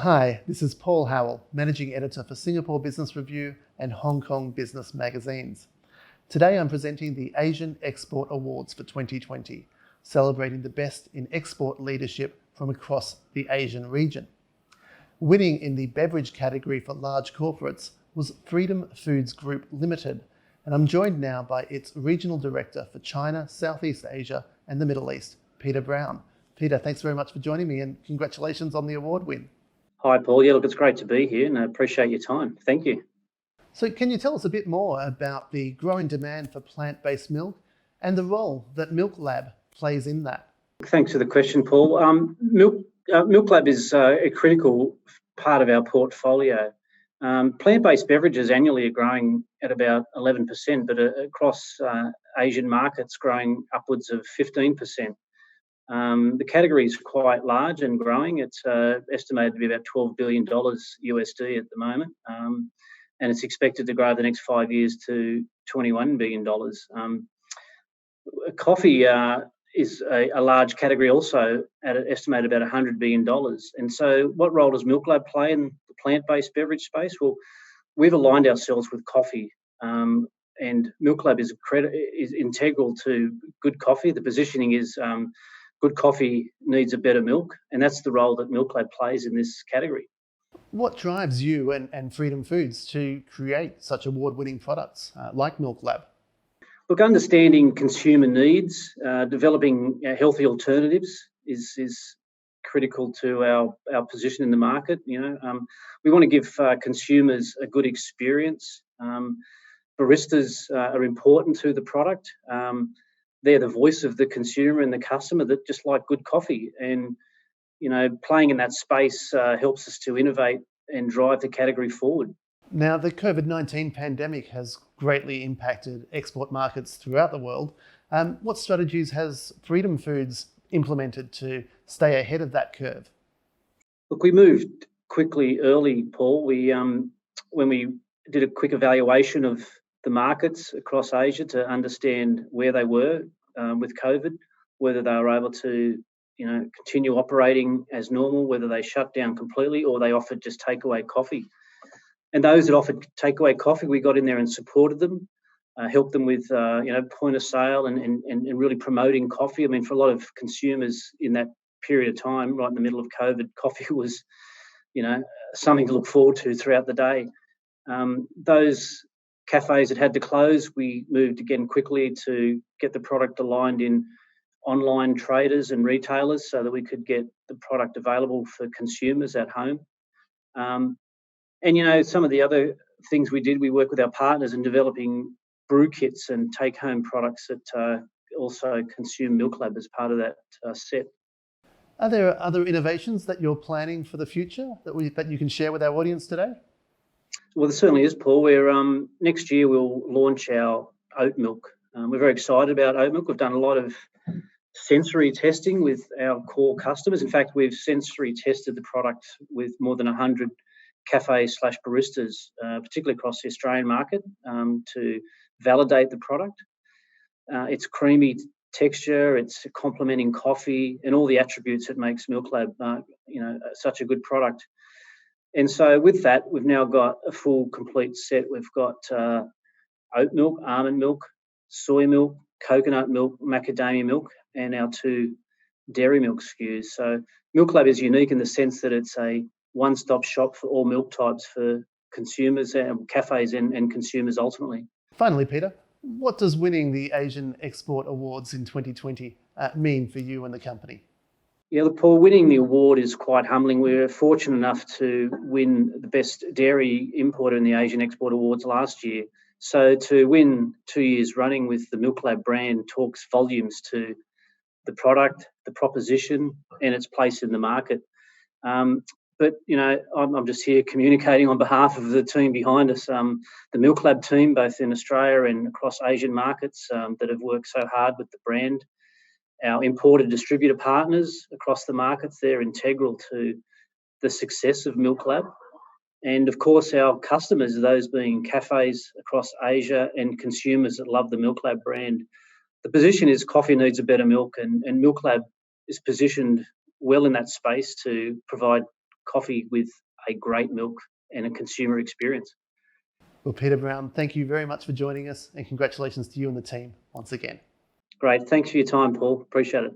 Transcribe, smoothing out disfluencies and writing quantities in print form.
Hi, this is Paul Howell, Managing Editor for Singapore Business Review and Hong Kong Business Magazines. Today I'm presenting the Asian Export Awards for 2020, celebrating the best in export leadership from across the Asian region. Winning in the beverage category for large corporates was Freedom Foods Group Limited, and I'm joined now by its Regional Director for China, Southeast Asia and the Middle East, Peter Brown. Peter, thanks very much for joining me and congratulations on the award win. Hi, Paul. Yeah, look, it's great to be here and I appreciate your time. Thank you. So can you tell us a bit more about the growing demand for plant-based milk and the role that Milklab plays in that? Thanks for the question, Paul. Milklab is a critical part of our portfolio. Plant-based beverages annually are growing at about 11%, but across Asian markets growing upwards of 15%. The category is quite large and growing. It's estimated to be about $12 billion USD at the moment, and it's expected to grow over the next 5 years to $21 billion. Coffee is a large category also, at an estimated about $100 billion. And so what role does Milklab play in the plant-based beverage space? Well, we've aligned ourselves with coffee, and Milklab is integral to good coffee. The positioning is good coffee needs a better milk, and that's the role that Milklab plays in this category. What drives you and Freedom Foods to create such award-winning products like Milklab? Look, understanding consumer needs, developing healthy alternatives is critical to our position in the market. We want to give consumers a good experience. Baristas are important to the product. They're the voice of the consumer and the customer that just like good coffee. And, playing in that space helps us to innovate and drive the category forward. Now, the COVID-19 pandemic has greatly impacted export markets throughout the world. What strategies has Freedom Foods implemented to stay ahead of that curve? Look, we moved quickly early, Paul. When we did a quick evaluation of the markets across Asia to understand where they were with COVID, whether they were able to, continue operating as normal, whether they shut down completely or they offered just takeaway coffee. And those that offered takeaway coffee, we got in there and supported them, helped them with, point of sale and really promoting coffee. I mean, for a lot of consumers in that period of time, right in the middle of COVID, coffee was, something to look forward to throughout the day. Those cafes that had to close, we moved again quickly to get the product aligned in online traders and retailers so that we could get the product available for consumers at home. And some of the other things we did, we worked with our partners in developing brew kits and take-home products that also consume Milklab as part of that set. Are there other innovations that you're planning for the future that you can share with our audience today? Well, there certainly is, Paul. Next year we'll launch our oat milk. We're very excited about oat milk. We've done a lot of sensory testing with our core customers. In fact, we've sensory tested the product with more than 100 cafe/baristas, particularly across the Australian market, to validate the product. It's creamy texture, it's complementing coffee, and all the attributes that makes Milklab, such a good product. And so with that, we've now got a full, complete set. We've got oat milk, almond milk, soy milk, coconut milk, macadamia milk, and our 2 dairy milk SKUs. So Milklab is unique in the sense that it's a one-stop shop for all milk types for consumers and cafes and consumers ultimately. Finally, Peter, what does winning the Asian Export Awards in 2020 mean for you and the company? Yeah, look, Paul, winning the award is quite humbling. We were fortunate enough to win the best dairy importer in the Asian Export Awards last year. So to win 2 years running with the Milklab brand talks volumes to the product, the proposition, and its place in the market. But I'm just here communicating on behalf of the team behind us, the Milklab team, both in Australia and across Asian markets, that have worked so hard with the brand. Our importer distributor partners across the markets, they're integral to the success of Milklab. And of course, our customers, those being cafes across Asia and consumers that love the Milklab brand. The position is coffee needs a better milk, and Milklab is positioned well in that space to provide coffee with a great milk and a consumer experience. Well, Peter Brown, thank you very much for joining us, and congratulations to you and the team once again. Great. Thanks for your time, Paul. Appreciate it.